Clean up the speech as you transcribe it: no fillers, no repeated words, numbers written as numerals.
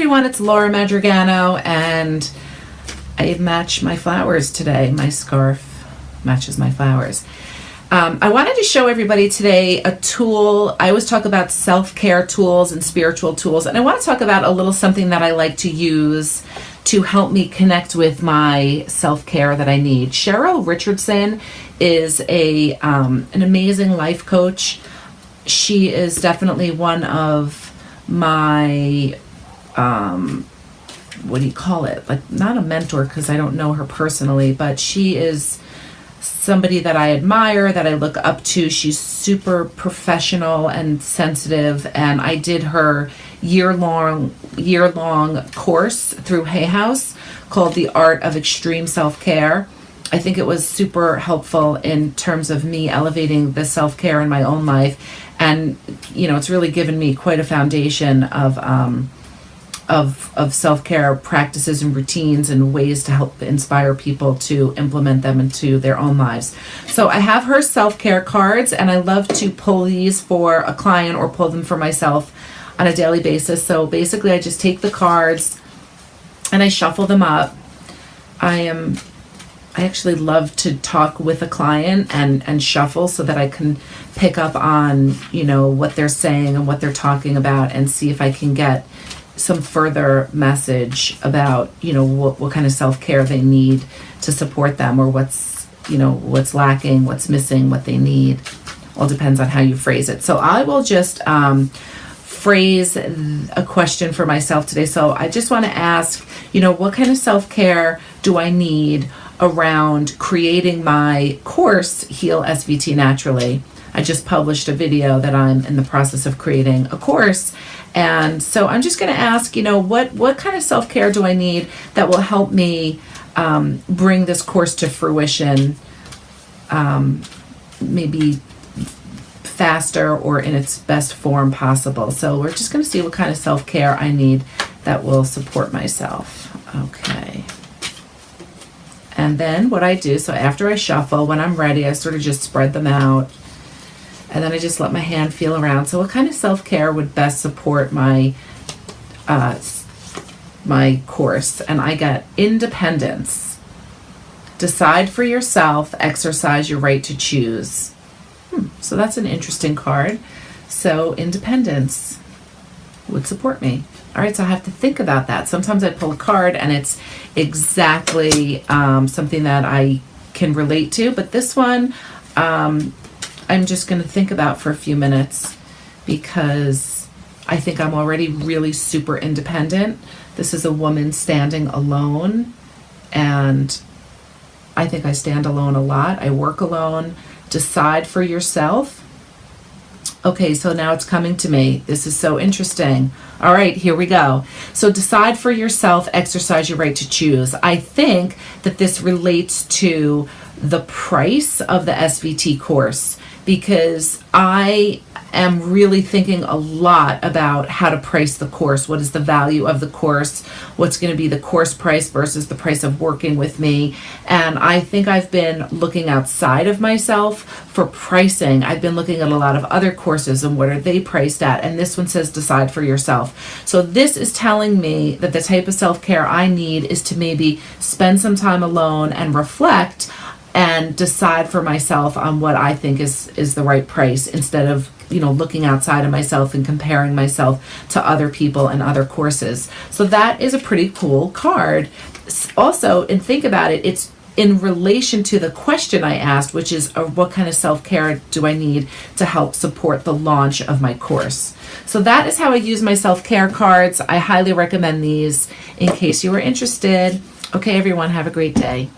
everyone, it's Laura Madrigano, and I match my flowers today. My scarf matches my flowers. I wanted to show everybody today a tool. I always talk about self-care tools and spiritual tools, and I want to talk about a little something that I like to use to help me connect with my self-care that I need. Cheryl Richardson is an amazing life coach. She is definitely one of my what do you call it? Like, not a mentor, because I don't know her personally, but she is somebody that I admire, that I look up to. She's super professional and sensitive, and I did her year-long course through Hay House called The Art of Extreme Self-Care. I think it was super helpful in terms of me elevating the self-care in my own life, and it's really given me quite a foundation of self-care practices and routines and ways to help inspire people to implement them into their own lives. So I have her self-care cards, and I love to pull these for a client or pull them for myself on a daily basis. So basically I just take the cards and I shuffle them up. I actually love to talk with a client and shuffle so that I can pick up on, what they're saying and what they're talking about, and see if I can get some further message about, what kind of self-care they need to support them, or what's lacking, what's missing, what they need. All depends on how you phrase it. So I will just phrase a question for myself today. So I just want to ask, what kind of self-care do I need around creating my course, Heal SVT Naturally? I just published a video that I'm in the process of creating a course. And so I'm just going to ask, what kind of self-care do I need that will help me bring this course to fruition, maybe faster or in its best form possible. So we're just going to see what kind of self-care I need that will support myself. Okay. And then what I do, so after I shuffle, when I'm ready, I sort of just spread them out. And then I just let my hand feel around. So what kind of self-care would best support my my course? And I got independence. Decide for yourself, exercise your right to choose. So that's an interesting card. So independence would support me. All right, so I have to think about that. Sometimes I pull a card and it's exactly something that I can relate to. But this one, I'm just going to think about for a few minutes, because I think I'm already really super independent. This is a woman standing alone, and I think I stand alone a lot. I work alone. Decide for yourself. Okay, so now it's coming to me. This is so interesting. All right, here we go. So decide for yourself, exercise your right to choose. I think that this relates to the price of the SVT course, because I am really thinking a lot about how to price the course. What is the value of the course? What's going to be the course price versus the price of working with me? And I think I've been looking outside of myself for pricing. I've been looking at a lot of other courses and what are they priced at? And this one says decide for yourself. So this is telling me that the type of self-care I need is to maybe spend some time alone and reflect and decide for myself on what I think is the right price, instead of looking outside of myself and comparing myself to other people and other courses. So that is a pretty cool card. Also, and think about it, it's in relation to the question I asked, which is what kind of self-care do I need to help support the launch of my course? So that is how I use my self-care cards. I highly recommend these in case you are interested. Okay, everyone, have a great day.